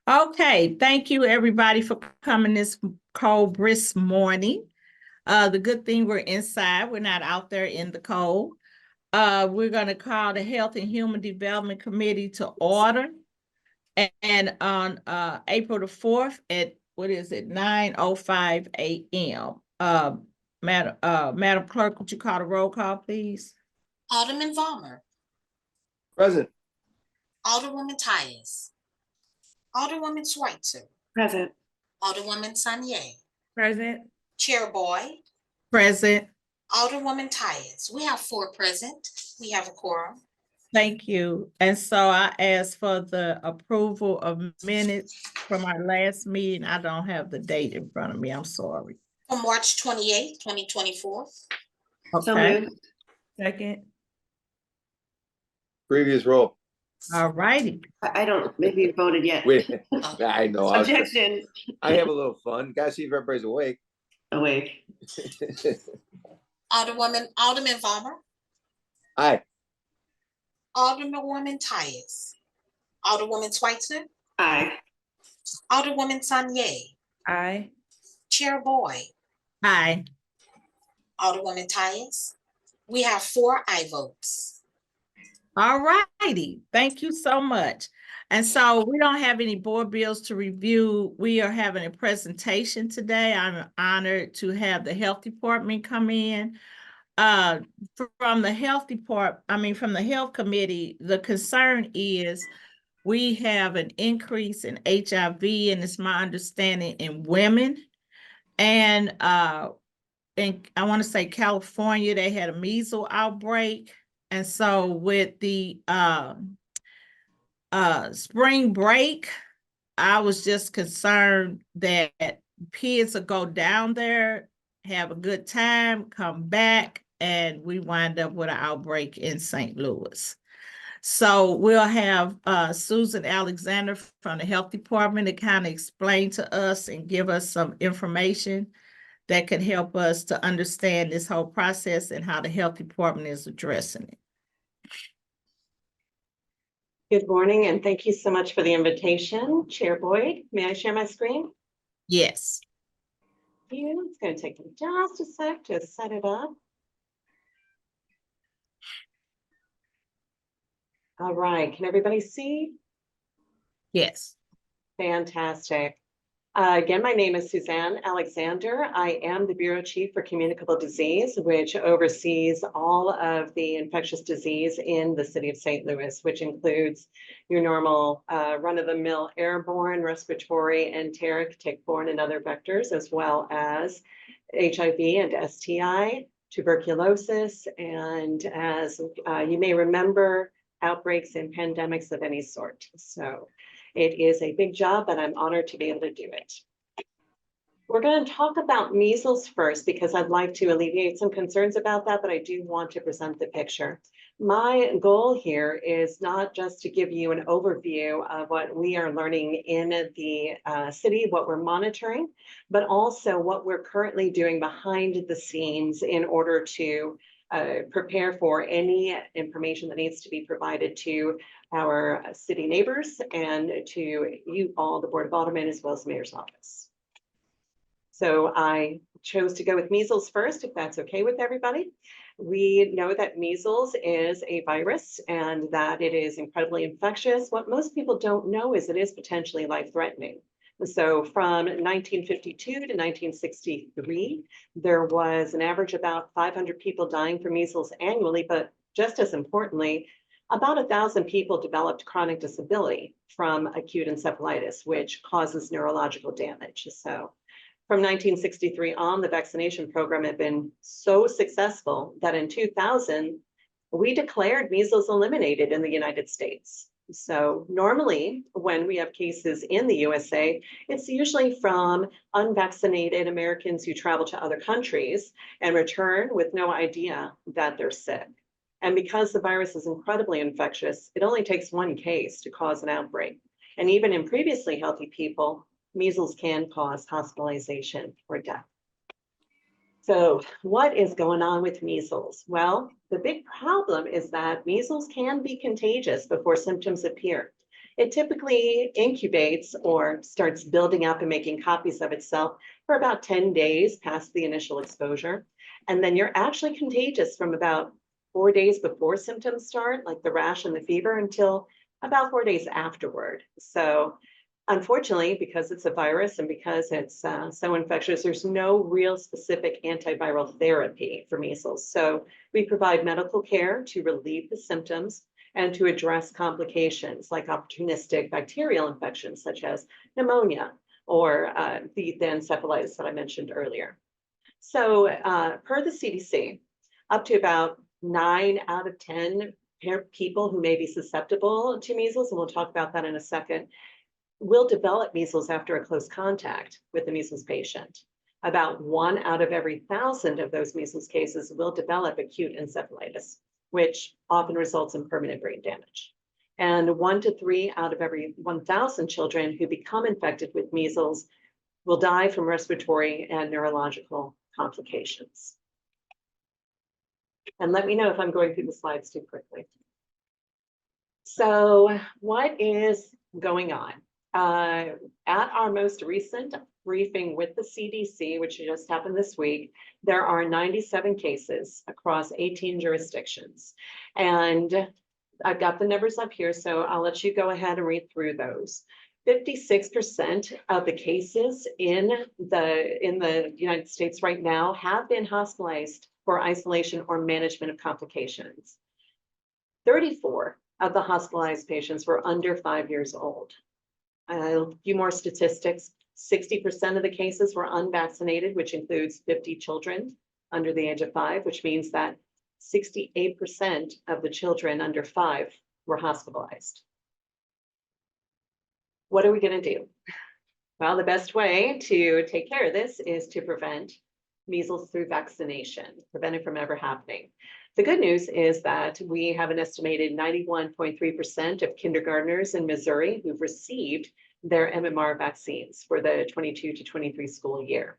Okay, thank you everybody for coming this cold, brisk morning. The good thing we're inside, we're not out there in the cold. We're gonna call the Health and Human Development Committee to order. And on April the 4th at what is it, 9:05 a.m. Madam Clerk, would you call the roll call, please? Alderman Vollmer, Present. Alderwoman Tyus, Alderwoman Schweitzer, Present. Alderwoman Sanye, Present. Chair Boyd, Present. Alderwoman Tyus. We have 4 present. We have a quorum. Thank you. And so I ask for the approval of minutes from our last meeting. I don't have the date in front of me. I'm sorry. On March 28th, 2024. So Okay, moved. second. Previous roll. All righty. I don't, maybe you voted yet. Wait, I know. Objection. I have a little fun. Gotta see if everybody's awake. Awake. Alderman Vollmer, Aye. Alderwoman Tyus, Alderwoman Schweitzer, Aye. Alderwoman Sanye, Aye. Chair Boyd, Aye. Alderwoman Tyus. We have 4 aye votes. All righty. Thank you so much. And so we don't have any board bills to review. We are having a presentation today. I'm honored to have the health department come in. From the health from the health committee, the concern is we have an increase in HIV, and it's my understanding in women. And I want to say California, they had a measles outbreak. And so with the spring break, I was just concerned that kids will go down there, have a good time, come back, and we wind up with an outbreak in St. Louis. So we'll have Susan Alexander from the health department to kind of explain to us and give us some information that could help us to understand this whole process and how the health department is addressing it. Good morning, and thank you so much for the invitation. Chair Boyd, may I share my screen? Yes. It's going to take me just a sec to set it up. All right, can everybody see? Yes. Fantastic. Again, my name is Suzanne Alexander. I am the Bureau Chief for Communicable Disease, which oversees all of the infectious disease in the city of St. Louis, which includes your normal run-of-the-mill airborne, respiratory, enteric, tick-borne, and other vectors, as well as HIV and STI, tuberculosis, and as you may remember, outbreaks and pandemics of any sort. So it is a big job, and I'm honored to be able to do it. We're going to talk about measles first because I'd like to alleviate some concerns about that, but I do want to present the picture. My goal here is not just to give you an overview of what we are learning in the city, what we're monitoring, but also what we're currently doing behind the scenes in order to prepare for any information that needs to be provided to our city neighbors and to you all, the Board of Aldermen, as well as the Mayor's office. So I chose to go with measles first, if that's okay with everybody. We know that measles is a virus and that it is incredibly infectious. What most people don't know is it is potentially life-threatening. So from 1952 to 1963, there was an average about 500 people dying from measles annually, but just as importantly, about 1,000 people developed chronic disability from acute encephalitis, which causes neurological damage. So from 1963 on, the vaccination program had been so successful that in 2000, we declared measles eliminated in the United States. So normally when we have cases in the USA, it's usually from unvaccinated Americans who travel to other countries and return with no idea that they're sick. And because the virus is incredibly infectious, it only takes one case to cause an outbreak. And even in previously healthy people, measles can cause hospitalization or death. So what is going on with measles? Well, the big problem is that measles can be contagious before symptoms appear. It typically incubates or starts building up and making copies of itself for about 10 days past the initial exposure. And then you're actually contagious from about 4 days before symptoms start, like the rash and the fever, until about 4 days afterward. So unfortunately, because it's a virus and because it's so infectious, there's no real specific antiviral therapy for measles. So we provide medical care to relieve the symptoms and to address complications like opportunistic bacterial infections such as pneumonia or the encephalitis that I mentioned earlier. So per the CDC, up to about 9 out of 10 people who may be susceptible to measles, and we'll talk about that in a second, will develop measles after a close contact with the measles patient. About 1 out of every 1,000 of those measles cases will develop acute encephalitis, which often results in permanent brain damage. And 1 to 3 out of every 1,000 children who become infected with measles will die from respiratory and neurological complications. And let me know if I'm going through the slides too quickly. So what is going on? At our most recent briefing with the CDC, which just happened this week, there are 97 cases across 18 jurisdictions. And I've got the numbers up here, so I'll let you go ahead and read through those. 56% of the cases in the United States right now have been hospitalized for isolation or management of complications. 34 of the hospitalized patients were under 5 years old. A few more statistics. 60% of the cases were unvaccinated, which includes 50 children under the age of 5, which means that 68% of the children under 5 were hospitalized. What are we going to do? Well, the best way to take care of this is to prevent measles through vaccination, prevent it from ever happening. The good news is that we have an estimated 91.3% of kindergartners in Missouri who've received their MMR vaccines for the 22 to 23 school year.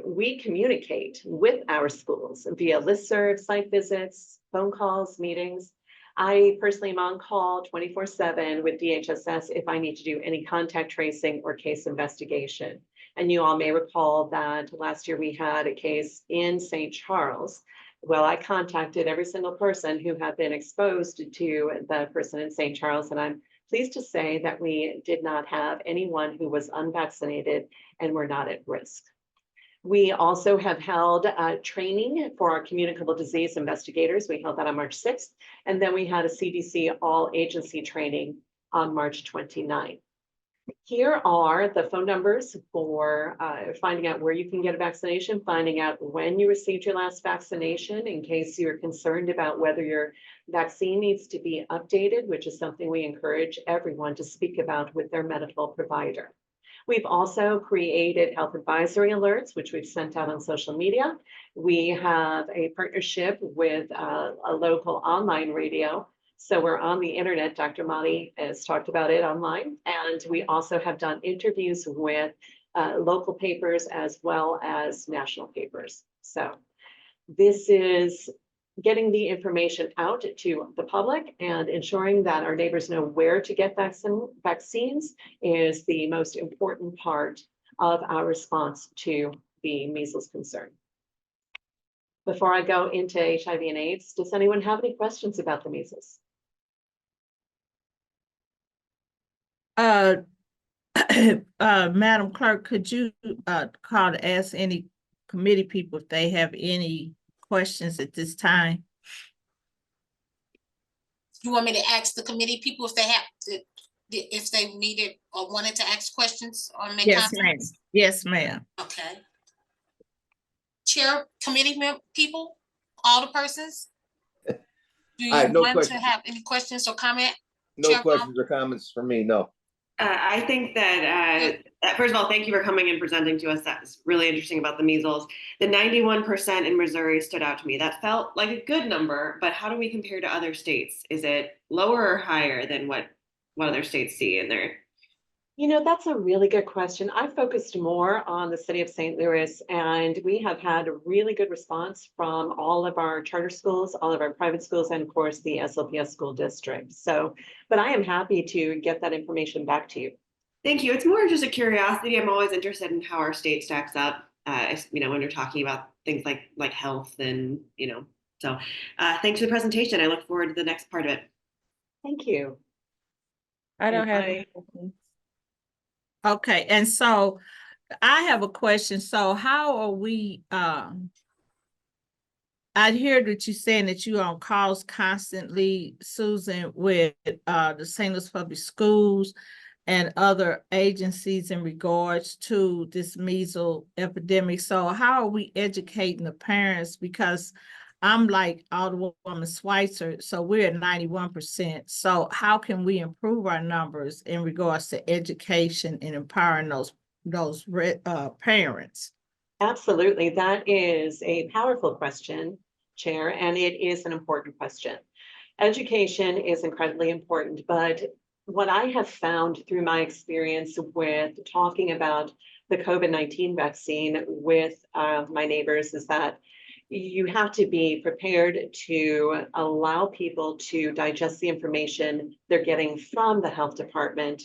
We communicate with our schools via listserv, site visits, phone calls, meetings. I personally am on call 24/7 with DHSS if I need to do any contact tracing or case investigation. And you all may recall that last year we had a case in St. Charles. Well, I contacted every single person who had been exposed to the person in St. Charles, and I'm pleased to say that we did not have anyone who was unvaccinated and were not at risk. We also have held training for our communicable disease investigators. We held that on March 6th, and then we had a CDC all agency training on March 29th. Here are the phone numbers for finding out where you can get a vaccination, finding out when you received your last vaccination in case you're concerned about whether your vaccine needs to be updated, which is something we encourage everyone to speak about with their medical provider. We've also created health advisory alerts, which we've sent out on social media. We have a partnership with a local online radio. So we're on the internet. Dr. Madi has talked about it online. And we also have done interviews with local papers as well as national papers. So this is getting the information out to the public and ensuring that our neighbors know where to get vaccines is the most important part of our response to the measles concern. Before I go into HIV and AIDS, does anyone have any questions about the measles? Madam Clerk, could you call to ask any committee people if they have any questions at this time? You want me to ask the committee people if they have, if they needed or wanted to ask questions or make Yes, ma'am. comments? Yes, ma'am. Okay. Chair, committee people, all the persons? Do you I have no want to questions. have any questions or comment? No Chair Brown? questions or comments from me, no. I think that, first of all, thank you for coming and presenting to us. That's really interesting about the measles. The 91% in Missouri stood out to me. That felt like a good number, but how do we compare to other states? Is it lower or higher than what other states see in their You know, that's a really good question. I focused more on the city of St. Louis, and we have had a really good response from all of our charter schools, all of our private schools, and of course, the SLPS school district. So, but I am happy to get that information back to you. Thank you. It's more just a curiosity. I'm always interested in how our state stacks up. When you're talking about things like health and So, thanks for the presentation. I look forward to the next part of it. Thank you. I don't And have any questions. Okay, and so I have a question. So how are we, I hear that you saying that you're on calls constantly, Susan, with the St. Louis Public Schools and other agencies in regards to this measles epidemic. So how are we educating the parents? Because I'm like Alderwoman Schweitzer, so we're at 91%. So how can we improve our numbers in regards to education and empowering those parents? Absolutely. That is a powerful question, Chair, and it is an important question. Education is incredibly important, but what I have found through my experience with talking about the COVID-19 vaccine with my neighbors is that you have to be prepared to allow people to digest the information they're getting from the health department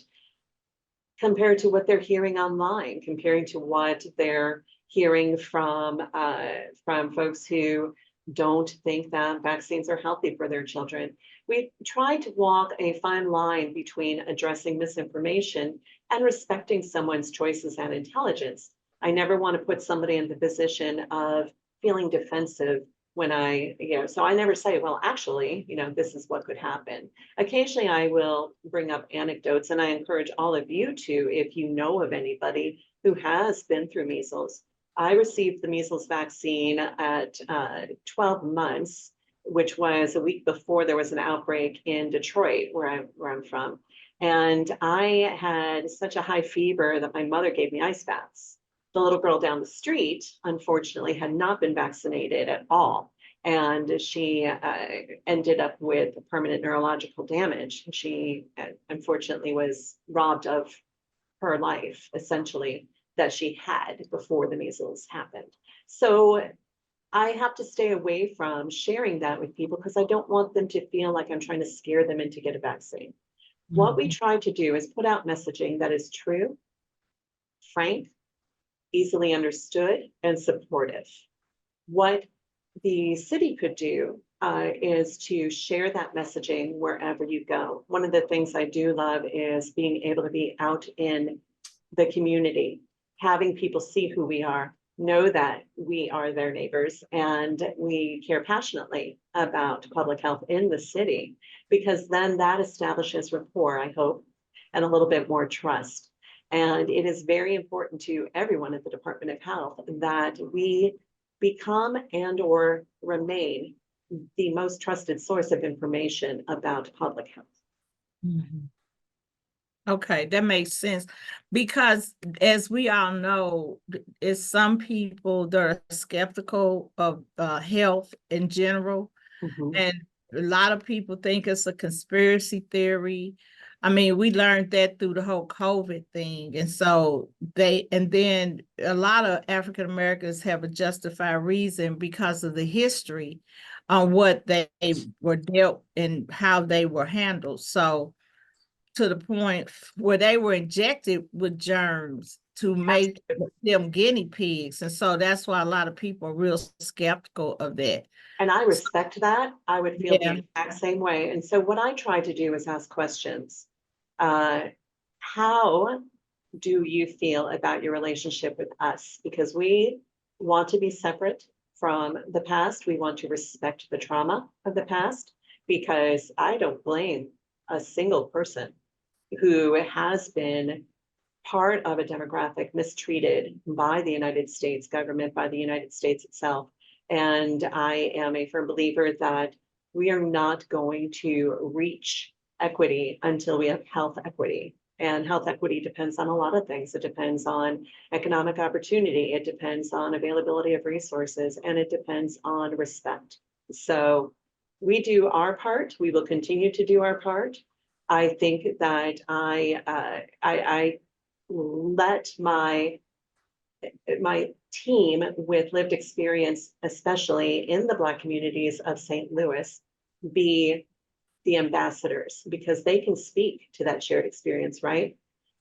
compared to what they're hearing online, comparing to what they're hearing from folks who don't think that vaccines are healthy for their children. We try to walk a fine line between addressing misinformation and respecting someone's choices and intelligence. I never want to put somebody in the position of feeling defensive when so I never say, well, actually, this is what could happen. Occasionally I will bring up anecdotes, and I encourage all of you to, if you know of anybody who has been through measles. I received the measles vaccine at 12 months, which was a week before there was an outbreak in Detroit, where I'm from. And I had such a high fever that my mother gave me ice baths. The little girl down the street, unfortunately, had not been vaccinated at all. And she ended up with permanent neurological damage. She unfortunately was robbed of her life, essentially, that she had before the measles happened. So I have to stay away from sharing that with people because I don't want them to feel like I'm trying to scare them into get a vaccine. What we try to do is put out messaging that is true, frank, easily understood, and supportive. What the city could do is to share that messaging wherever you go. One of the things I do love is being able to be out in the community, having people see who we are, know that we are their neighbors, and we care passionately about public health in the city, because then that establishes rapport, I hope, and a little bit more trust. And it is very important to everyone at the Department of Health that we become and/or remain the most trusted source of information about public health. Mhm. Okay, that makes sense, because as we all know, it's some people that are skeptical of health in general, and a lot of people think it's a conspiracy theory. I mean, we learned that through the whole COVID thing. And so then a lot of African Americans have a justified reason because of the history on what they were dealt and how they were handled. So to the point where they were injected with germs to make them guinea pigs. And so that's why a lot of people are real skeptical of that. And I respect that. I would feel Yeah. the exact same way. And so what I try to do is ask questions. How do you feel about your relationship with us? Because we want to be separate from the past. We want to respect the trauma of the past, because I don't blame a single person who has been part of a demographic mistreated by the United States government, by the United States itself. And I am a firm believer that we are not going to reach equity until we have health equity. And health equity depends on a lot of things. It depends on economic opportunity. It depends on availability of resources, and it depends on respect. So we do our part. We will continue to do our part. I think that I let my team with lived experience, especially in the Black communities of St. Louis, be the ambassadors because they can speak to that shared experience, right?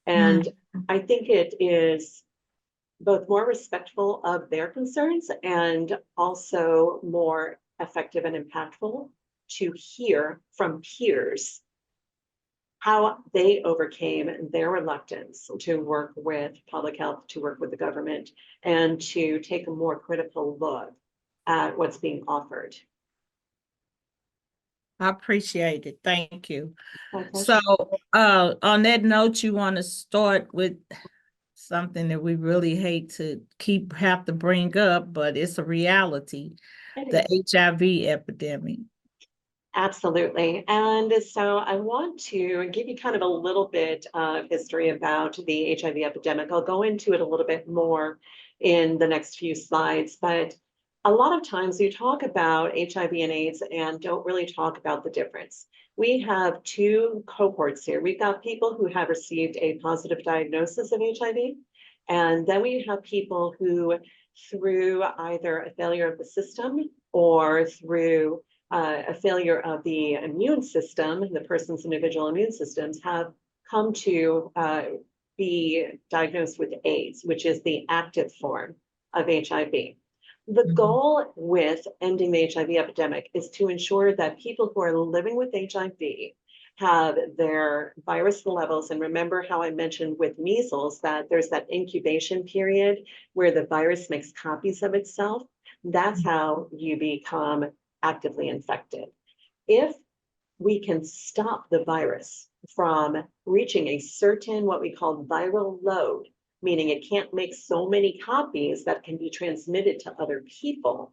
And I think it is both more respectful of their concerns and also more effective and impactful to hear from peers how they overcame their reluctance to work with public health, to work with the government, and to take a more critical look at what's being offered. I appreciate it. Thank you. My pleasure. So, on that note, you want to start with something that we really hate to have to bring up, but it's a reality, the HIV epidemic. Absolutely. And so I want to give you kind of a little bit of history about the HIV epidemic. I'll go into it a little bit more in the next few slides, but a lot of times you talk about HIV and AIDS and don't really talk about the difference. We have two cohorts here. We've got people who have received a positive diagnosis of HIV, and then we have people who, through either a failure of the system or through a failure of the immune system, the person's individual immune systems, have come to be diagnosed with AIDS, which is the active form of HIV. The goal with ending the HIV epidemic is to ensure that people who are living with HIV have their virus levels. And remember how I mentioned with measles that there's that incubation period where the virus makes copies of itself. That's how you become actively infected. If we can stop the virus from reaching a certain what we call viral load, meaning it can't make so many copies that can be transmitted to other people,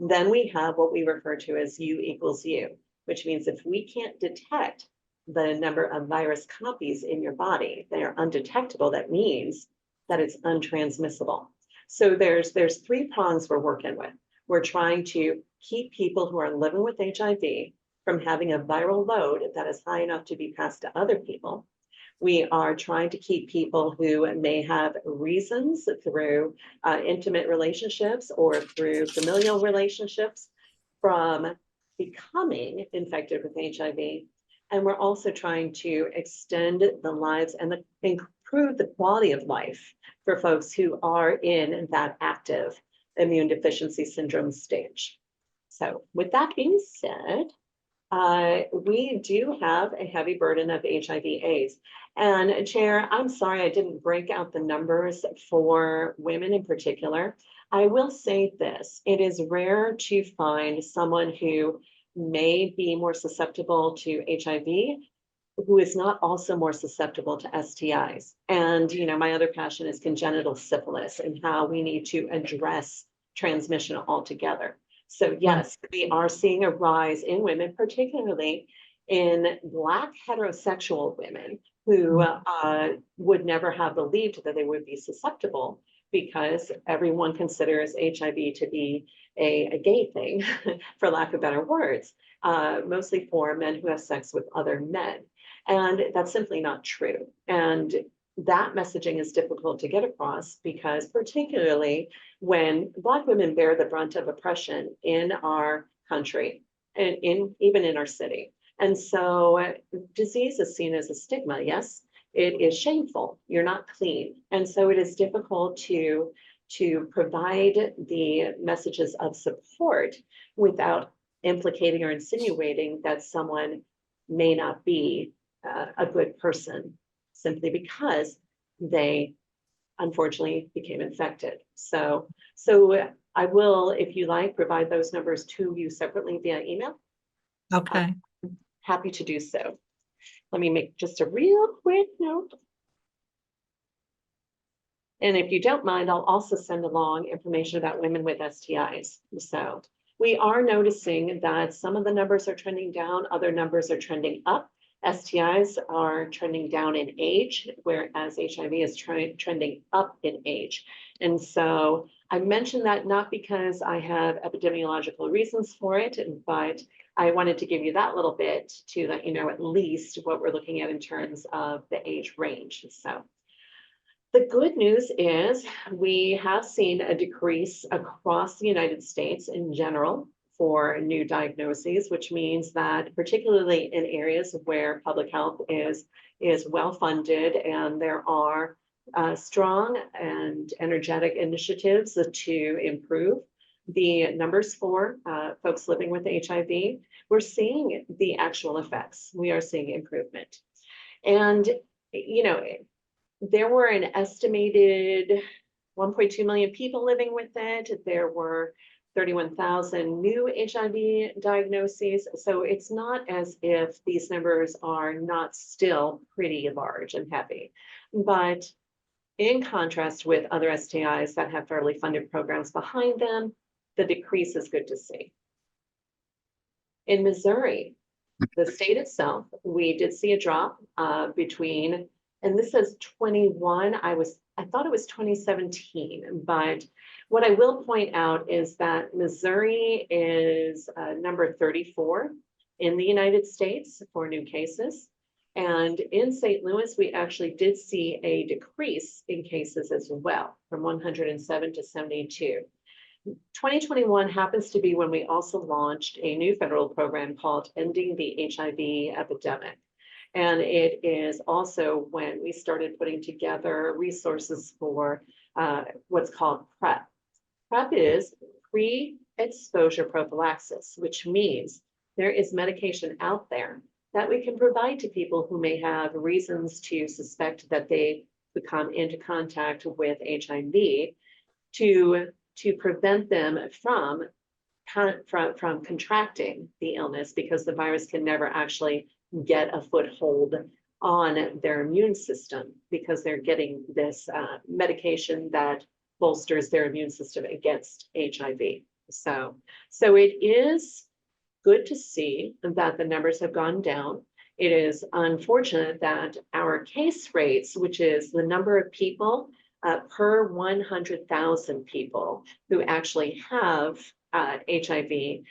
then we have what we refer to as U equals U, which means if we can't detect the number of virus copies in your body, they are undetectable. That means that it's untransmissible. So there's three prongs we're working with. We're trying to keep people who are living with HIV from having a viral load that is high enough to be passed to other people. We are trying to keep people who may have reasons through intimate relationships or through familial relationships from becoming infected with HIV. And we're also trying to extend the lives and improve the quality of life for folks who are in that active immune deficiency syndrome stage. So with that being said, we do have a heavy burden of HIV/AIDS. And Chair, I'm sorry I didn't break out the numbers for women in particular. I will say this, it is rare to find someone who may be more susceptible to HIV who is not also more susceptible to STIs. And, you know, my other passion is congenital syphilis and how we need to address transmission altogether. So yes, we are seeing a rise in women, particularly in Black heterosexual women who would never have believed that they would be susceptible because everyone considers HIV to be a gay thing, for lack of better words, mostly for men who have sex with other men. And that's simply not true. And that messaging is difficult to get across because particularly when Black women bear the brunt of oppression in our country and even in our city. And so disease is seen as a stigma, yes, it is shameful, you're not clean. And so it is difficult to provide the messages of support without implicating or insinuating that someone may not be a good person simply because they unfortunately became infected. So I will, if you like, provide those numbers to you separately via email. Okay. Happy to do so. Let me make just a real quick note. And if you don't mind, I'll also send along information about women with STIs. So we are noticing that some of the numbers are trending down, other numbers are trending up. STIs are trending down in age, whereas HIV is trending up in age. And so I mentioned that not because I have epidemiological reasons for it, but I wanted to give you that little bit to let you know at least what we're looking at in terms of the age range. So the good news is we have seen a decrease across the United States in general for new diagnoses, which means that particularly in areas where public health is well funded and there are strong and energetic initiatives to improve the numbers for folks living with HIV, we're seeing the actual effects. We are seeing improvement. And, you know, there were an estimated 1.2 million people living with it. There were 31,000 new HIV diagnoses. So it's not as if these numbers are not still pretty large and heavy. But in contrast with other STIs that have fairly funded programs behind them, the decrease is good to see. In Missouri, the state itself, we did see a drop between, and this says 21, I thought it was 2017, but what I will point out is that Missouri is number 34 in the United States for new cases. And in St. Louis, we actually did see a decrease in cases as well, from 107 to 72. 2021 happens to be when we also launched a new federal program called Ending the HIV Epidemic. And it is also when we started putting together resources for what's called PrEP. PrEP is pre-exposure prophylaxis, which means there is medication out there that we can provide to people who may have reasons to suspect that they could come into contact with HIV to prevent them from contracting the illness, because the virus can never actually get a foothold on their immune system because they're getting this medication that bolsters their immune system against HIV. So it is good to see that the numbers have gone down. It is unfortunate that our case rates, which is the number of people per 100,000 people who actually have HIV,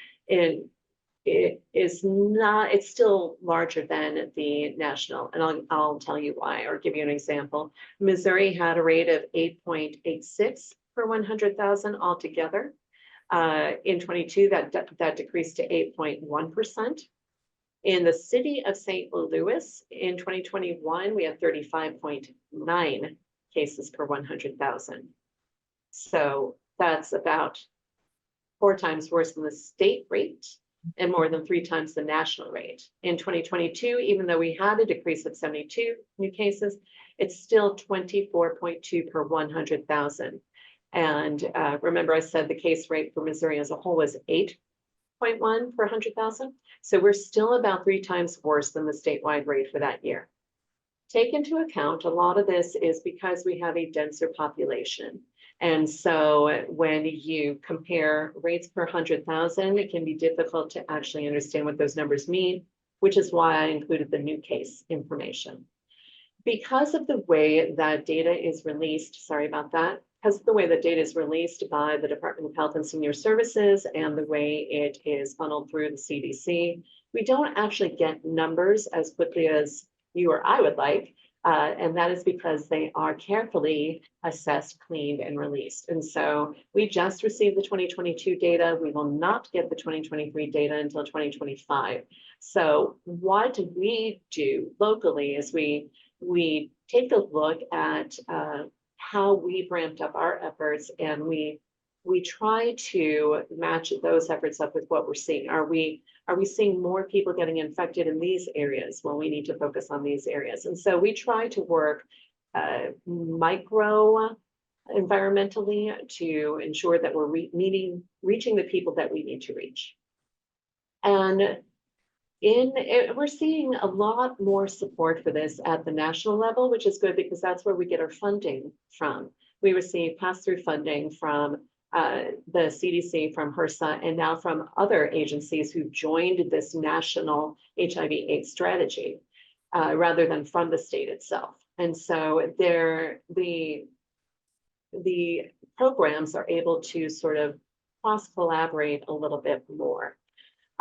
it's still larger than the national. And I'll tell you why, or give you an example. Missouri had a rate of 8.86 per 100,000 altogether. In 22, that decreased to 8.1%. In the city of St. Louis in 2021, we had 35.9 cases per 100,000. So that's about 4 times worse than the state rate and more than 3 times the national rate. In 2022, even though we had a decrease of 72 new cases, it's still 24.2 per 100,000. And remember, I said the case rate for Missouri as a whole was 8.1 per 100,000. So we're still about 3 times worse than the statewide rate for that year. Take into account, a lot of this is because we have a denser population. And so when you compare rates per 100,000, it can be difficult to actually understand what those numbers mean, which is why I included the new case information. Because of the way that data is released, sorry about that, because of the way that data is released by the Department of Health and Senior Services and the way it is funneled through the CDC, we don't actually get numbers as quickly as you or I would like. And that is because they are carefully assessed, cleaned, and released. And so we just received the 2022 data. We will not get the 2023 data until 2025. So what we do locally is we take a look at how we've ramped up our efforts, and we try to match those efforts up with what we're seeing. Are we seeing more people getting infected in these areas? Well, we need to focus on these areas. And so we try to work micro environmentally to ensure that we're reaching the people that we need to reach. And we're seeing a lot more support for this at the national level, which is good because that's where we get our funding from. We receive pass-through funding from the CDC, from HRSA, and now from other agencies who joined this national HIV/AIDS strategy rather than from the state itself. And so the programs are able to sort of cross-collaborate a little bit more.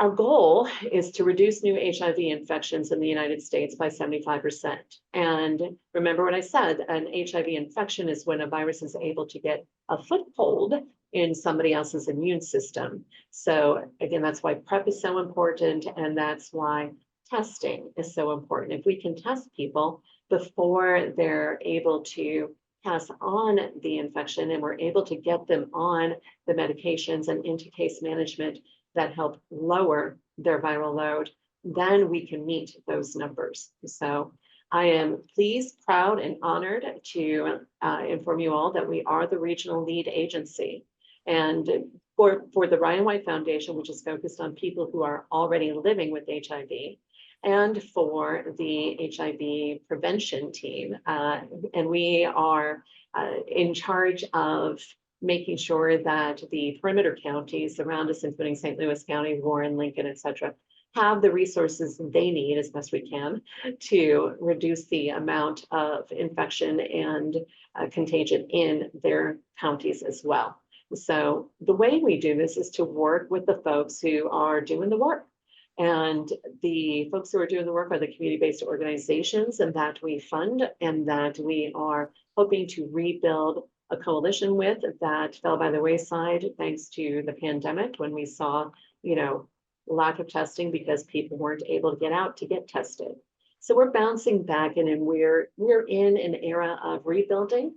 Our goal is to reduce new HIV infections in the United States by 75%. And remember what I said, an HIV infection is when a virus is able to get a foothold in somebody else's immune system. So again, that's why PrEP is so important, and that's why testing is so important. If we can test people before they're able to pass on the infection and we're able to get them on the medications and into case management that help lower their viral load, then we can meet those numbers. So I am pleased, proud, and honored to inform you all that we are the regional lead agency. And for the Ryan White Foundation, which is focused on people who are already living with HIV, and for the HIV prevention team. And we are in charge of making sure that the perimeter counties around us, including St. Louis County, Warren, Lincoln, et cetera, have the resources they need as best we can to reduce the amount of infection and contagion in their counties as well. So the way we do this is to work with the folks who are doing the work. And the folks who are doing the work are the community-based organizations and that we fund and that we are hoping to rebuild a coalition with that fell by the wayside thanks to the pandemic when we saw, lack of testing because people weren't able to get out to get tested. So we're bouncing back and we're in an era of rebuilding,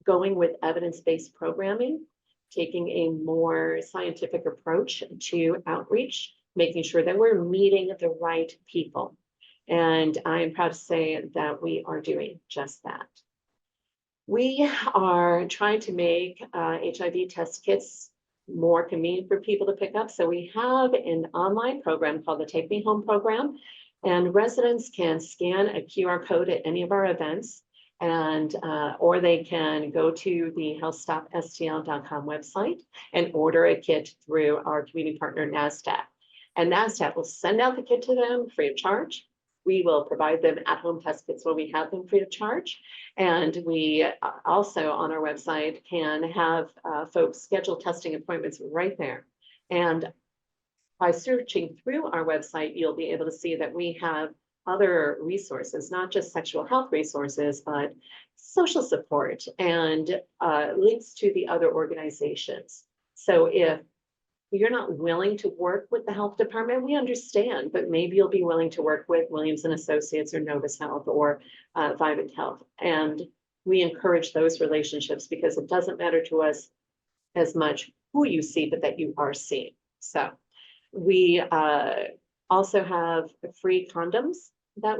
going with evidence-based programming, taking a more scientific approach to outreach, making sure that we're meeting the right people. And I am proud to say that we are doing just that. We are trying to make HIV test kits more convenient for people to pick up. So we have an online program called the Take Me Home program, and residents can scan a QR code at any of our events, and or they can go to the healthstopstl.com website and order a kit through our community partner NASDAQ. And NASDAQ will send out the kit to them free of charge. We will provide them at-home test kits when we have them free of charge. And we also on our website can have folks schedule testing appointments right there. And by searching through our website, you'll be able to see that we have other resources, not just sexual health resources, but social support and links to the other organizations. So if you're not willing to work with the health department, we understand, but maybe you'll be willing to work with Williams and Associates or Novus Health or Vivint Health. And we encourage those relationships because it doesn't matter to us as much who you see, but that you are seen. So we also have free condoms that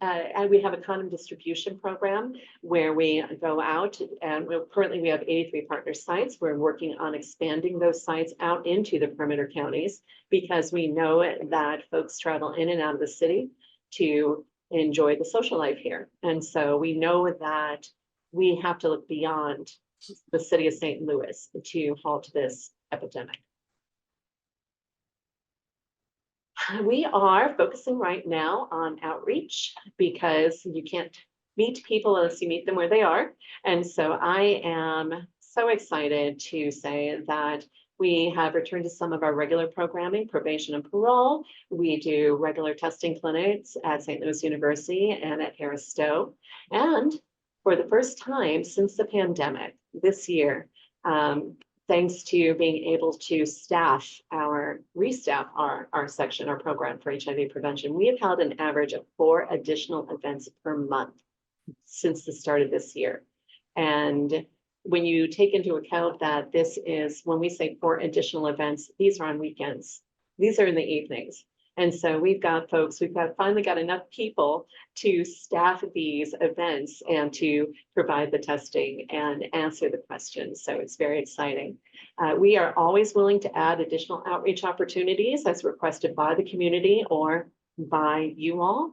and we have a condom distribution program where we go out and currently we have 83 partner sites. We're working on expanding those sites out into the perimeter counties because we know that folks travel in and out of the city to enjoy the social life here. And so we know that we have to look beyond the city of St. Louis to halt this epidemic. We are focusing right now on outreach because you can't meet people unless you meet them where they are. And so I am so excited to say that we have returned to some of our regular programming, probation and parole. We do regular testing clinics at St. Louis University and at Harris Stowe. And for the first time since the pandemic this year, thanks to being able to restaff our section, our program for HIV prevention, we have held an average of 4 additional events per month since the start of this year. And when you take into account that this is, when we say 4 additional events, these are on weekends. These are in the evenings. And so we've finally got enough people to staff these events and to provide the testing and answer the questions. So it's very exciting. We are always willing to add additional outreach opportunities as requested by the community or by you all,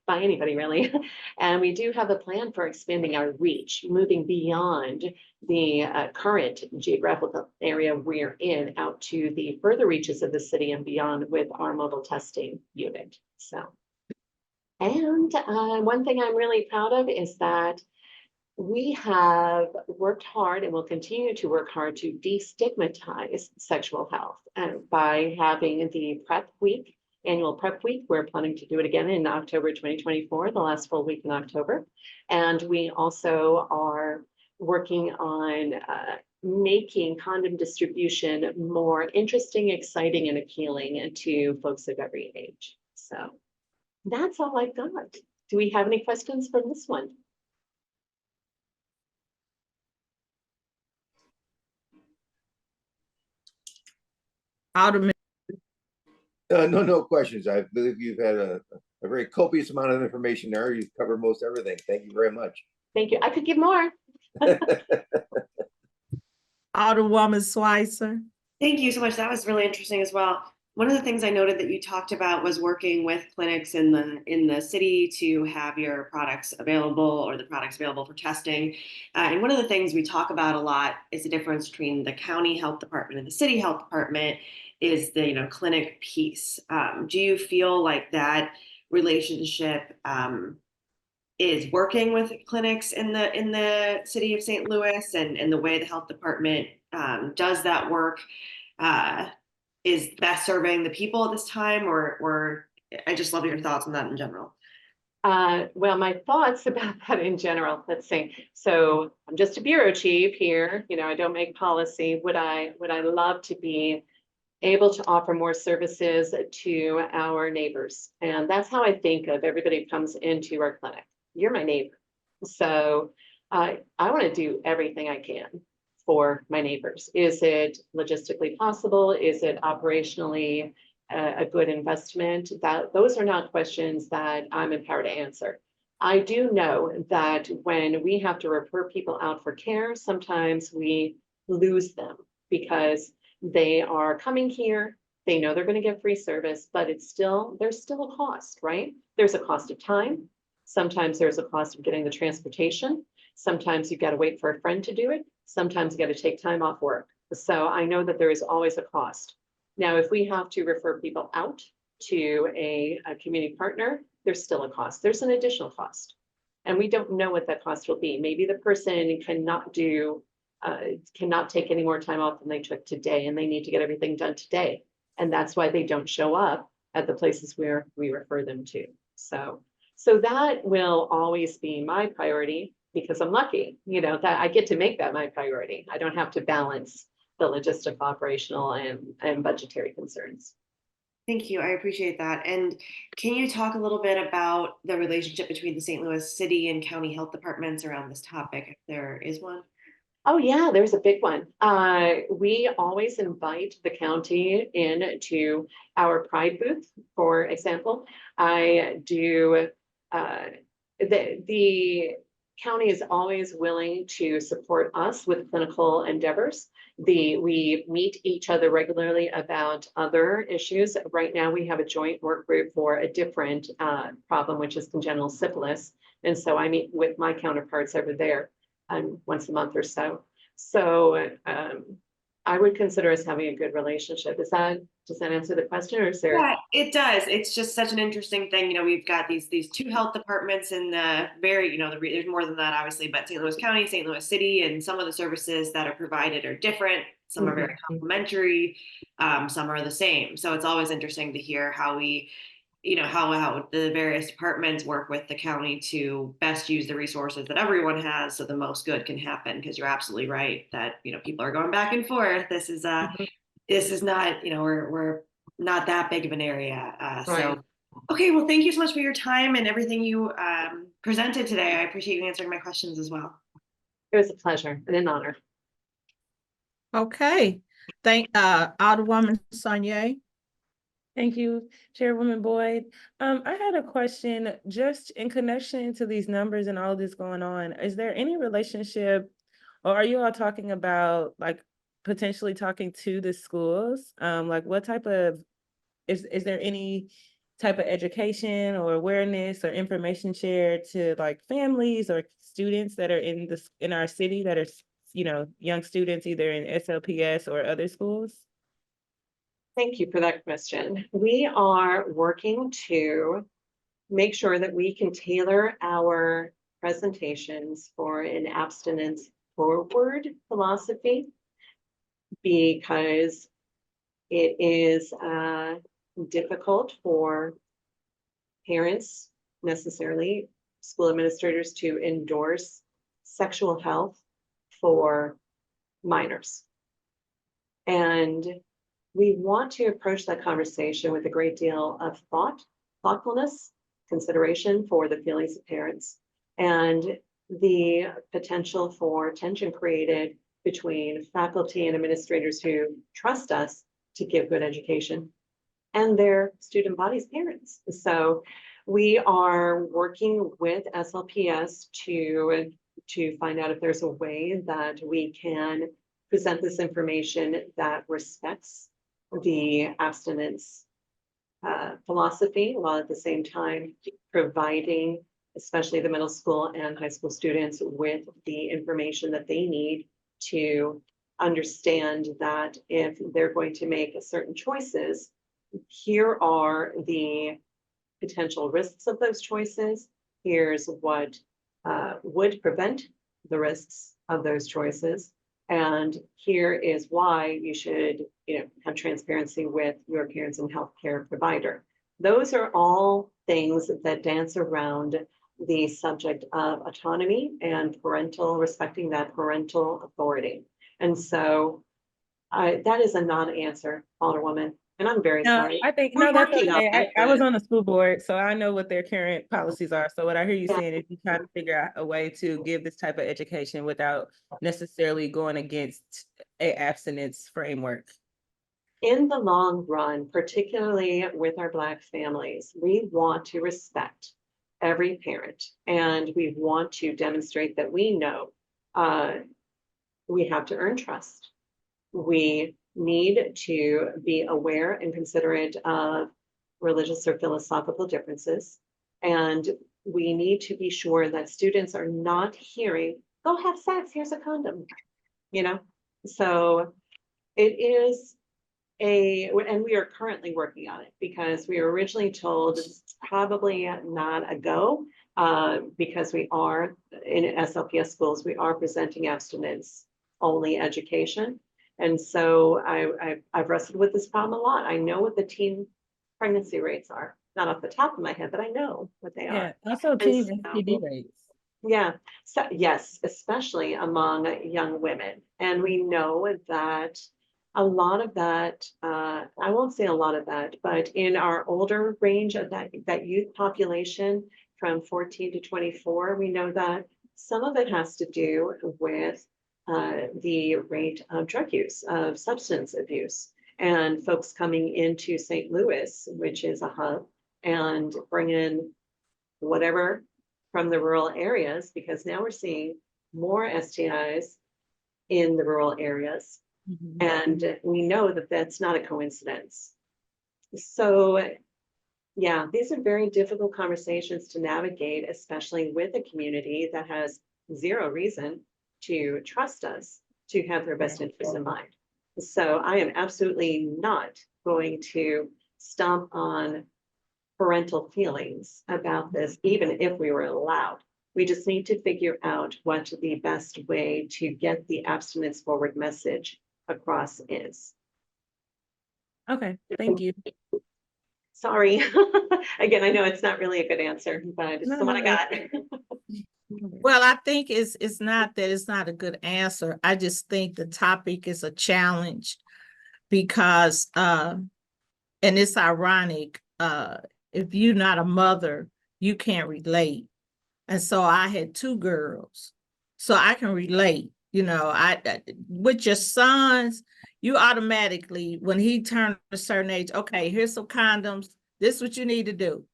by anybody really. And we do have a plan for expanding our reach, moving beyond the current geographical area we're in out to the further reaches of the city and beyond with our mobile testing unit. So, and one thing I'm really proud of is that we have worked hard and will continue to work hard to destigmatize sexual health by having the PrEP Week, annual PrEP Week. We're planning to do it again in October 2024, the last full week in October. And we also are working on making condom distribution more interesting, exciting, and appealing to folks of every age. So that's all I've got. Do we have any questions from this one? Alderman, No questions. I believe you've had a very copious amount of information there. You've covered most everything. Thank you very much. Thank you. I could give more. Alderwoman Schweitzer. Thank you so much. That was really interesting as well. One of the things I noted that you talked about was working with clinics in the city to have your products available or the products available for testing. And one of the things we talk about a lot is the difference between the county health department and the city health department is the clinic piece. Do you feel like that relationship is working with clinics in the city of St. Louis and the way the health department does that work is best serving the people at this time, or I just love your thoughts on that in general. Well, my thoughts about that in general, let's see. So I'm just a bureau chief here. I don't make policy. Would I love to be able to offer more services to our neighbors? And that's how I think of everybody who comes into our clinic. You're my neighbor. So I want to do everything I can for my neighbors. Is it logistically possible? Is it operationally a good investment? Those are not questions that I'm empowered to answer. I do know that when we have to refer people out for care, sometimes we lose them because they are coming here, they know they're going to get free service, but there's still a cost, right? There's a cost of time. Sometimes there's a cost of getting the transportation. Sometimes you've got to wait for a friend to do it. Sometimes you got to take time off work. So I know that there is always a cost. Now, if we have to refer people out to a community partner, there's still a cost. There's an additional cost. And we don't know what that cost will be. Maybe the person cannot take any more time off than they took today, and they need to get everything done today. And that's why they don't show up at the places where we refer them to. So that will always be my priority because I'm lucky, that I get to make that my priority. I don't have to balance the logistic, operational, and budgetary concerns. Thank you. I appreciate that. And can you talk a little bit about the relationship between the St. Louis City and county health departments around this topic, if there is one? Oh yeah, there's a big one. We always invite the county in to our Pride booth, for example. The county is always willing to support us with clinical endeavors. We meet each other regularly about other issues. Right now, we have a joint work group for a different problem, which is congenital syphilis. And so I meet with my counterparts over there once a month or so. So I would consider us having a good relationship. Does that answer the question, or is there? Yeah, it does. It's just such an interesting thing. We've got these two health departments in the very, there's more than that, obviously, but St. Louis County, St. Louis City, and some of the services that are provided are different. Some are very complementary. Some are the same. So it's always interesting to hear how we, how the various departments work with the county to best use the resources that everyone has so the most good can happen. Because you're absolutely right that, people are going back and forth. This is not, we're not that big of an area. Right. So, okay, well, thank you so much for your time and everything you presented today. I appreciate you answering my questions as well. It was a pleasure and an honor. Okay. Alderwoman Saunier. Thank you, Chairwoman Boyd. I had a question just in connection to these numbers and all of this going on. Is there any relationship, or are you all talking about potentially talking to the schools? What type of, is there any type of education or awareness or information shared to families or students that are in our city that are, young students either in SLPS or other schools? Thank you for that question. We are working to make sure that we can tailor our presentations for an abstinence forward philosophy because it is difficult for parents, necessarily school administrators, to endorse sexual health for minors. And we want to approach that conversation with a great deal of thoughtfulness, consideration for the feelings of parents, and the potential for tension created between faculty and administrators who trust us to give good education and their student body's parents. So we are working with SLPS to find out if there's a way that we can present this information that respects the abstinence philosophy, while at the same time providing especially the middle school and high school students with the information that they need to understand that if they're going to make certain choices, here are the potential risks of those choices. Here's what would prevent the risks of those choices. And here is why you should, have transparency with your parents and healthcare provider. Those are all things that dance around the subject of autonomy and respecting that parental authority. And so that is a non-answer, Alderwoman, and I'm very No, sorry. I think, We're no, that's working on okay. it, I was but- on the school board, so I know what their current policies are. So what I hear you Yeah. saying is you trying to figure out a way to give this type of education without necessarily going against a abstinence framework. In the long run, particularly with our Black families, we want to respect every parent, and we want to demonstrate that we know we have to earn trust. We need to be aware and considerate of religious or philosophical differences. And we need to be sure that students are not hearing, go have sex, here's a condom, So it is and we are currently working on it because we were originally told it's probably not a go because we are in SLPS schools, we are presenting abstinence only education. And so I've wrestled with this problem a lot. I know what the teen pregnancy rates are, not off the top of my head, but I know what they Yeah, are. also teen so- STD rates. Yeah, so yes, especially among young women. And we know that a lot of that, I won't say a lot of that, but in our older range of that youth population from 14 to 24, we know that some of it has to do with the rate of drug use, of substance abuse, and folks coming into St. Louis, which is a hub, and bring in whatever from the rural areas, because now we're seeing more STIs in the rural areas. And we know that that's not a coincidence. So, yeah, these are very difficult conversations to navigate, especially with a community that has zero reason to trust us to have their best interests in mind. So I am absolutely not going to stomp on parental feelings about this, even if we were allowed. We just need to figure out what the best way to get the abstinence forward message across is. Okay, thank you. Sorry. Again, I know it's not really a good answer, but it's No, the one I no, got. Well, I think it's not that it's not a good answer. I just think the topic is a challenge because and it's ironic, if you're not a mother, you can't relate. And so I had two girls, so I can relate. With your sons, you automatically, when he turned a certain age, okay, here's some condoms. This is what you need to do.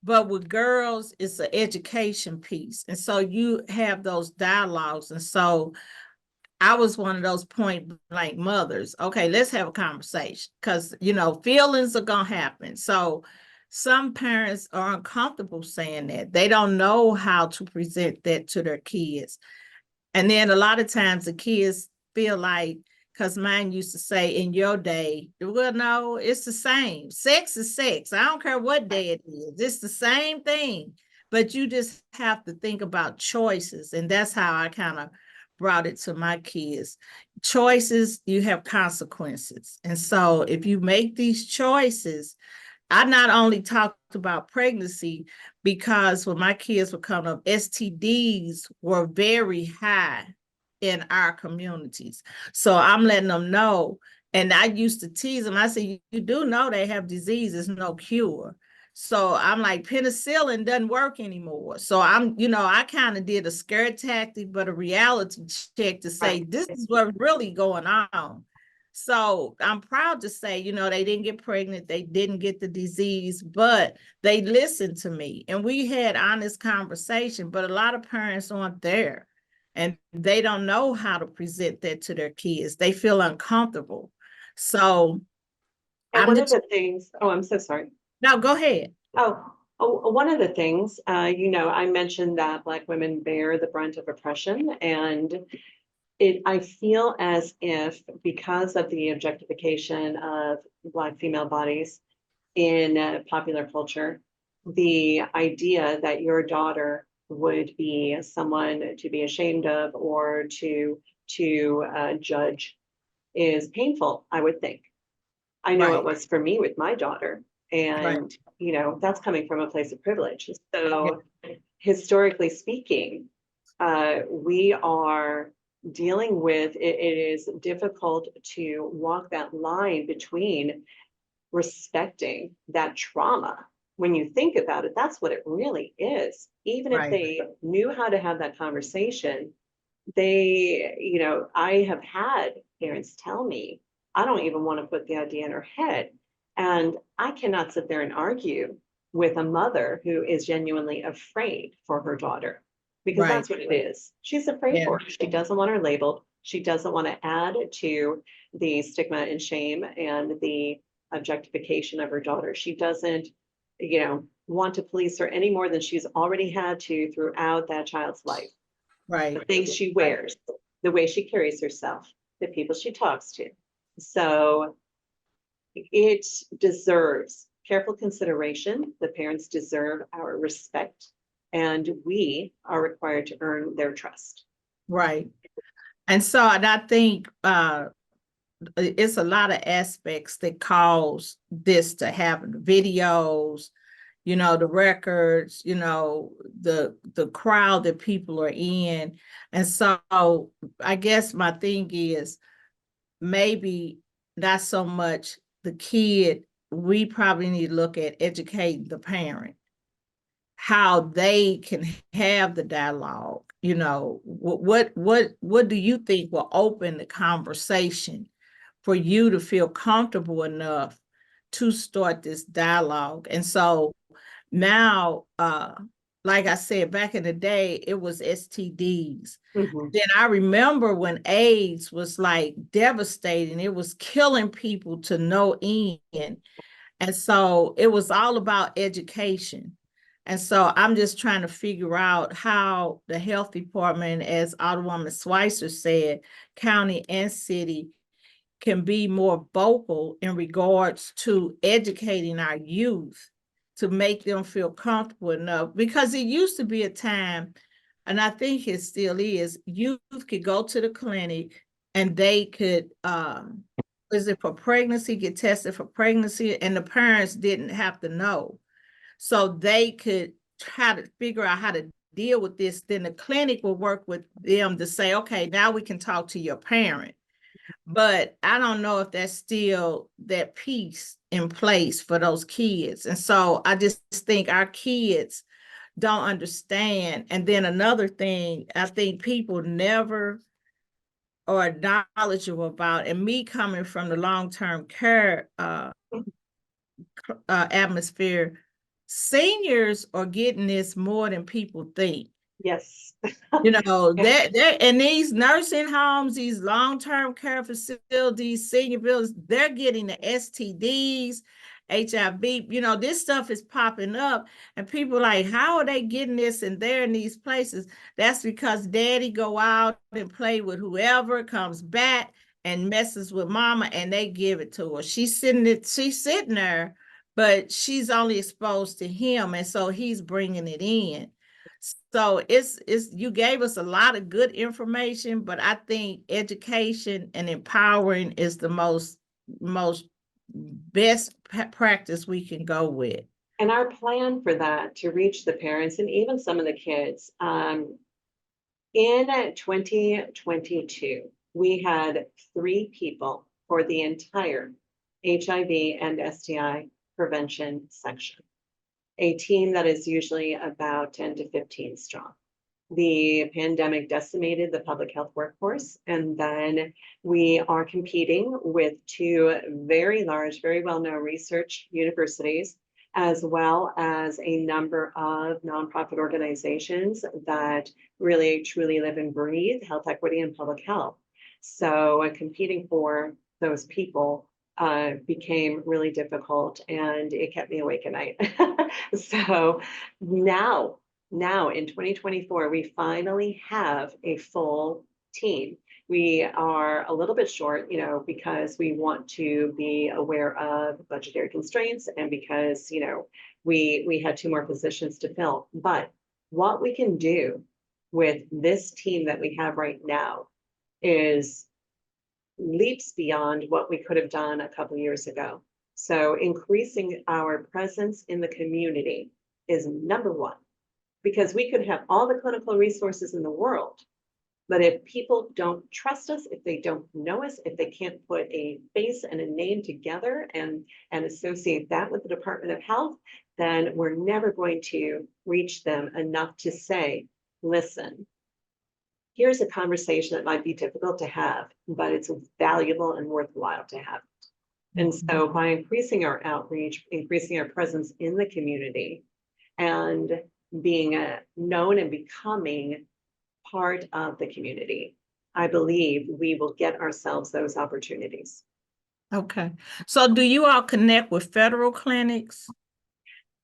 But with girls, it's an education piece. And so you have those dialogues. And so I was one of those point blank mothers. Okay, let's have a conversation because, feelings are going to happen. So some parents are uncomfortable saying that. They don't know how to present that to their kids. And then a lot of times the kids feel like, because mine used to say in your day, well, no, it's the same. Sex is sex. I don't care what day it is. It's the same thing. but you just have to think about choices. And that's how I kind of brought it to my kids. Choices, you have consequences. And so if you make these choices, I not only talked about pregnancy because when my kids were coming up, STDs were very high in our communities. So I'm letting them know. And I used to tease them. I said, you do know they have disease, there's no cure. So I'm like, penicillin doesn't work anymore. So I kind of did a scare tactic, but a reality check to say, this is what's really going on. So I'm proud to say, they didn't get pregnant, they didn't get the disease, but they listened to me and we had honest conversation, but a lot of parents aren't there and they don't know how to present that to their kids. They feel uncomfortable. So And I'm one just, of the things, oh, I'm so sorry. no, go ahead. One of the things, I mentioned that Black women bear the brunt of oppression, and I feel as if because of the objectification of Black female bodies in popular culture, the idea that your daughter would be someone to be ashamed of or to judge is painful, I would think. I know Right. it was for me with my daughter, and that's coming from a place of privilege. So historically speaking, we are dealing with it is difficult to walk that line between respecting that trauma. When you think about it, that's what it really is. Even if Right. they knew how to have that conversation, I have had parents tell me, I don't even want to put the idea in her head. And I cannot sit there and argue with a mother who is genuinely afraid for her daughter, because that's what it is. She's afraid for her. She doesn't want her labeled. She doesn't want to add to the stigma and shame and the objectification of her daughter. She doesn't, want to police her any more than she's already had to throughout that child's life. Right. The things she wears, the way she carries herself, the people she talks to. So it deserves careful consideration. The parents deserve our respect, and we are required to earn their trust. Right. And so I think it's a lot of aspects that cause this to happen. Videos, the records, the crowd that people are in. And so I guess my thing is maybe not so much the kid, we probably need to look at educating the parent, how they can have the dialogue. What do you think will open the conversation for you to feel comfortable enough to start this dialogue? And so now, like I said, back in the day, it was STDs. Then I remember when AIDS was like devastating, it was killing people to no end. And so it was all about education. And so I'm just trying to figure out how the health department, as Alderwoman Schweitzer said, county and city can be more vocal in regards to educating our youth to make them feel comfortable enough. Because it used to be a time, and I think it still is, youth could go to the clinic and they could, is it for pregnancy, get tested for pregnancy, and the parents didn't have to know. So they could try to figure out how to deal with this. Then the clinic will work with them to say, okay, now we can talk to your parent. But I don't know if that's still that piece in place for those kids. And so I just think our kids don't understand. And then another thing, I think people never are knowledgeable about, and me coming from the long-term care atmosphere, seniors are getting this more than people think. Yes. They're in these nursing homes, these long-term care facilities, senior buildings, they're getting the STDs, HIV, this stuff is popping up, and people like, how are they getting this and they're in these places? That's because daddy go out and play with whoever, comes back and messes with mama, and they give it to her. She's sitting there but she's only exposed to him, and so he's bringing it in. So it's you gave us a lot of good information, but I think education and empowering is the most best practice we can go with. And our plan for that, to reach the parents and even some of the kids, in 2022, we had 3 people for the entire HIV and STI prevention section. A team that is usually about 10 to 15 strong. The pandemic decimated the public health workforce, and then we are competing with 2 very large, very well-known research universities, as well as a number of nonprofit organizations that really truly live and breathe health equity and public health. So competing for those people became really difficult, and it kept me awake at night. So now in 2024, we finally have a full team. We are a little bit short, because we want to be aware of budgetary constraints, and because, we had 2 more positions to fill. But what we can do with this team that we have right now is leaps beyond what we could have done a couple years ago. So increasing our presence in the community is number 1, because we could have all the clinical resources in the world, but if people don't trust us, if they don't know us, if they can't put a face and a name together and associate that with the Department of Health, then we're never going to reach them enough to say, listen, here's a conversation that might be difficult to have, but it's valuable and worthwhile to have. And so by increasing our outreach, increasing our presence in the community, and being known and becoming part of the community, I believe we will get ourselves those opportunities. Okay. So do you all connect with federal clinics?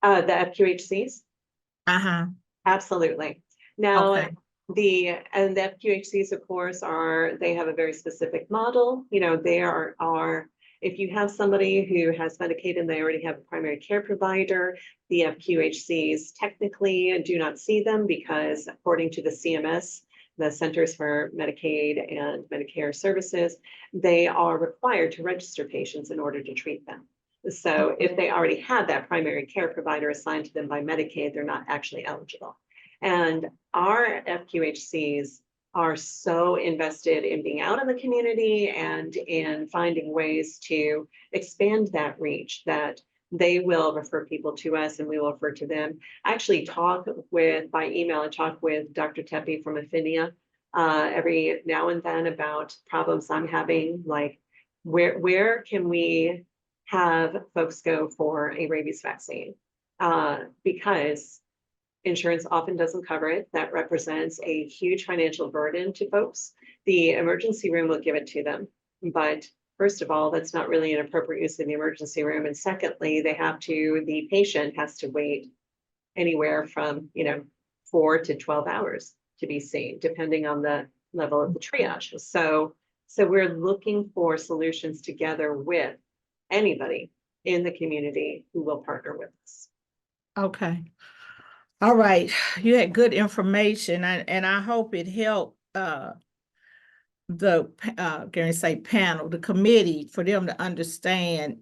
The FQHCs? Uh-huh. Absolutely. Now, Okay. the FQHCs, of course, they have a very specific model. They are if you have somebody who has Medicaid and they already have a primary care provider, the FQHCs technically do not see them, because according to the CMS, the Centers for Medicaid and Medicare Services, they are required to register patients in order to treat them. So if they already have that primary care provider assigned to them by Medicaid, they're not actually eligible. And our FQHCs are so invested in being out in the community and in finding ways to expand that reach, that they will refer people to us and we will refer to them. I actually talk by email, I talk with Dr. Tepe from Affinia every now and then about problems I'm having, like where can we have folks go for a rabies vaccine? Because insurance often doesn't cover it. That represents a huge financial burden to folks. The emergency room will give it to them, but first of all, that's not really an appropriate use of the emergency room. And secondly, the patient has to wait anywhere from 4 to 12 hours to be seen, depending on the level of the triage. So we're looking for solutions together with anybody in the community who will partner with us. Okay. All right. You had good information, and I hope it helped the panel, the committee, for them to understand,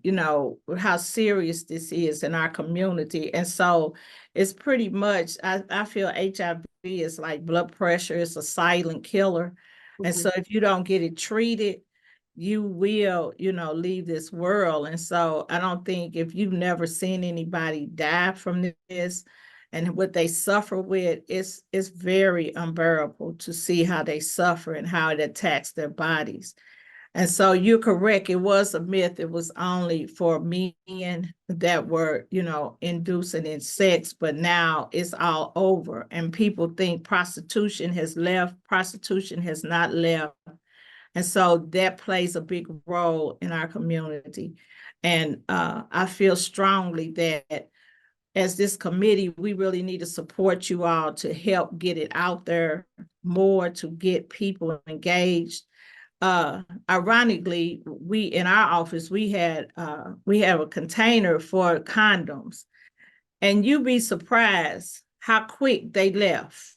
how serious this is in our community. And so it's pretty much, I feel HIV is like blood pressure. It's a silent killer. And so if you don't get it treated, you will, leave this world. And so I don't think, if you've never seen anybody die from this and what they suffer with, it's very unbearable to see how they suffer and how it attacks their bodies. And so you're correct. It was a myth. It was only for men that were, inducing in sex, but now it's all over. And people think prostitution has left. Prostitution has not left. And so that plays a big role in our community. And I feel strongly that as this committee, we really need to support you all to help get it out there more, to get people engaged. ironically, we in our office, we have a container for condoms, and you'd be surprised how quick they left.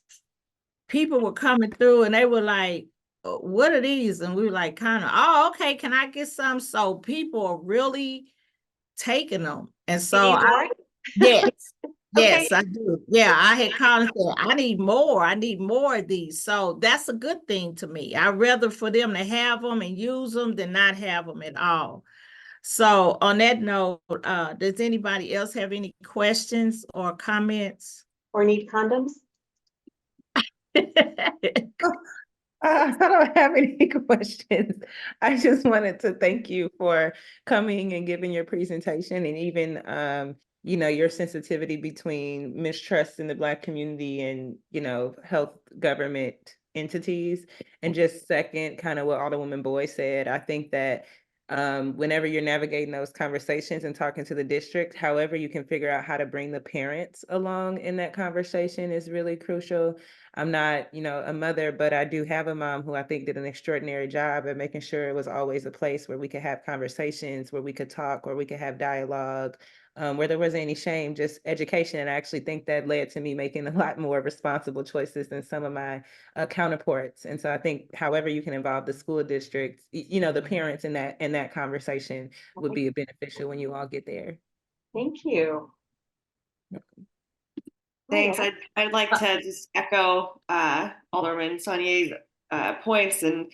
People were coming through and they were like, what are these? And we were like, kind of, oh, okay, can I get some? So people are really taking them. And You so need more? yes, Okay. yes, I do. Yeah, I had called and said, I need more. I need more of these. So that's a good thing to me. I'd rather for them to have them and use them than not have them at all. So on that note, does anybody else have any questions or comments? Or need condoms? I don't have any questions. I just wanted to thank you for coming and giving your presentation, and even your sensitivity between mistrust in the Black community and, health government entities. And just second, kind of what Alderwoman Boyd said, I think that whenever you're navigating those conversations and talking to the district, however you can figure out how to bring the parents along in that conversation is really crucial. I'm not, a mother, but I do have a mom who I think did an extraordinary job at making sure it was always a place where we could have conversations, where we could talk, where we could have dialogue, where there wasn't any shame, just education. And I actually think that led to me making a lot more responsible choices than some of my counterparts. And so I think however you can involve the school districts, the parents in that conversation would be beneficial when you all get there. Thank you. Thanks. I'd like to just echo Alderman Saulnier's points, and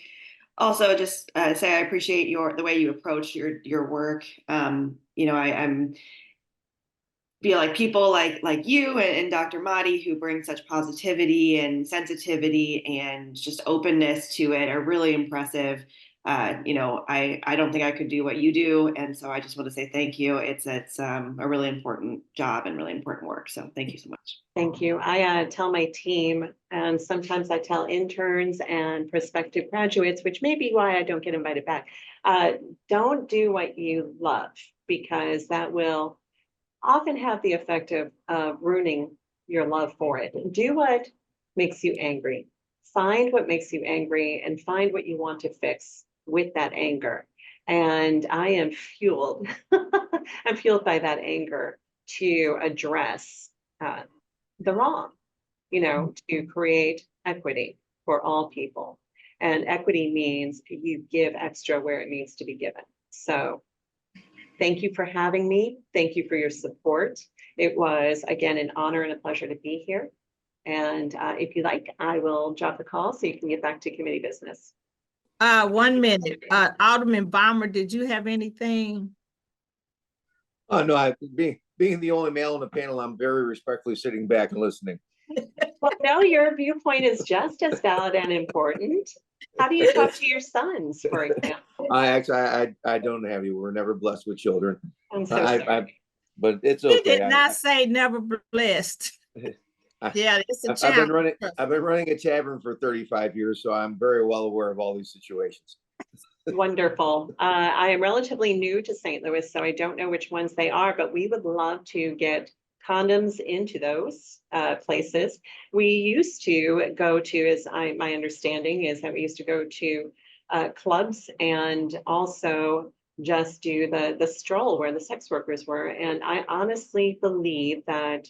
also just say I appreciate the way you approach your work. I'm feel like people like you and Dr. Mahdi, who bring such positivity and sensitivity and just openness to it, are really impressive. I don't think I could do what you do, and so I just want to say thank you. It's a really important job and really important work. So thank you so much. Thank you. I tell my team, and sometimes I tell interns and prospective graduates, which may be why I don't get invited back. Don't do what you love, because that will often have the effect of ruining your love for it. Do what makes you angry. Find what makes you angry and find what you want to fix with that anger. And I am fueled. I'm fueled by that anger to address the wrong, to create equity for all people. And equity means you give extra where it needs to be given. So thank you for having me. Thank you for your support. It was, again, an honor and a pleasure to be here. And if you like, I will drop the call so you can get back to committee business. 1 minute. Alderman Balmer, did you have anything? Oh, no, being the only male on the panel, I'm very respectfully sitting back and listening. Well, no, your viewpoint is just as valid and important. How do you talk to your sons, for example? I don't have you. We're never blessed with children. I'm so sorry. But it's okay. He did not say never blessed. Yeah, it's a challenge. I've been running a tavern for 35 years, so I'm very well aware of all these situations. Wonderful. I am relatively new to St. Louis, so I don't know which ones they are, but we would love to get condoms into those places. We used to go to, my understanding is that we used to go to clubs and also just do the stroll where the sex workers were. And I honestly believe that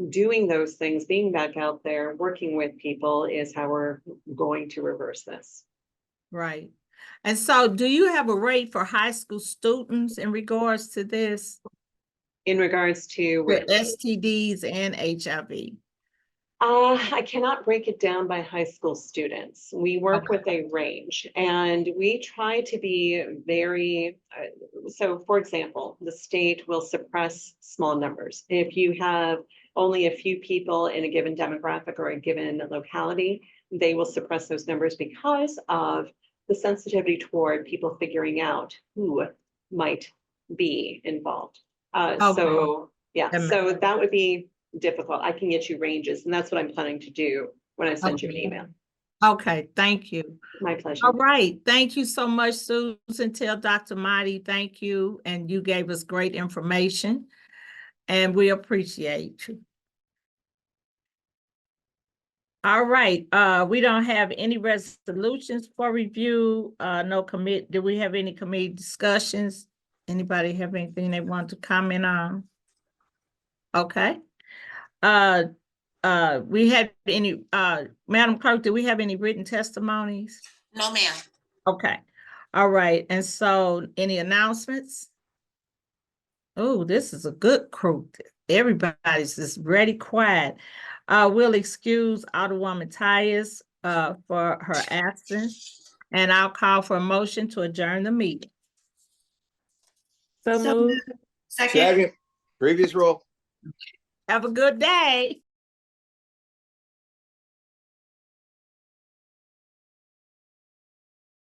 doing those things, being back out there, working with people is how we're going to reverse this. Right. And so do you have a rate for high school students in regards to this? In regards to STDs and HIV? I cannot break it down by high school students. We work with a range, and we try to be very, so for example, the state will suppress small numbers. If you have only a few people in a given demographic or a given locality, they will suppress those numbers because of the sensitivity toward people figuring out who might be involved. So yeah, so that would be difficult. I can get you ranges, and that's what I'm planning to do when I send you an email. Okay, thank you. My pleasure. All right, thank you so much, Susan. Tell Dr. Mahdi thank you, and you gave us great information, and we appreciate you. All right, we don't have any resolutions for review, no commit, do we have any committee discussions? Anybody have anything they want to comment on? Okay. We had any, Madam Clerk, do we have any written testimonies? No, ma'am. Okay, all right, and so any announcements? Oh, this is a good crew. Everybody's just ready quiet. We'll excuse Alderwoman Tyus for her absence, and I'll call for a motion to adjourn the meeting. So moved. Second. Second, previous roll. Have a good day.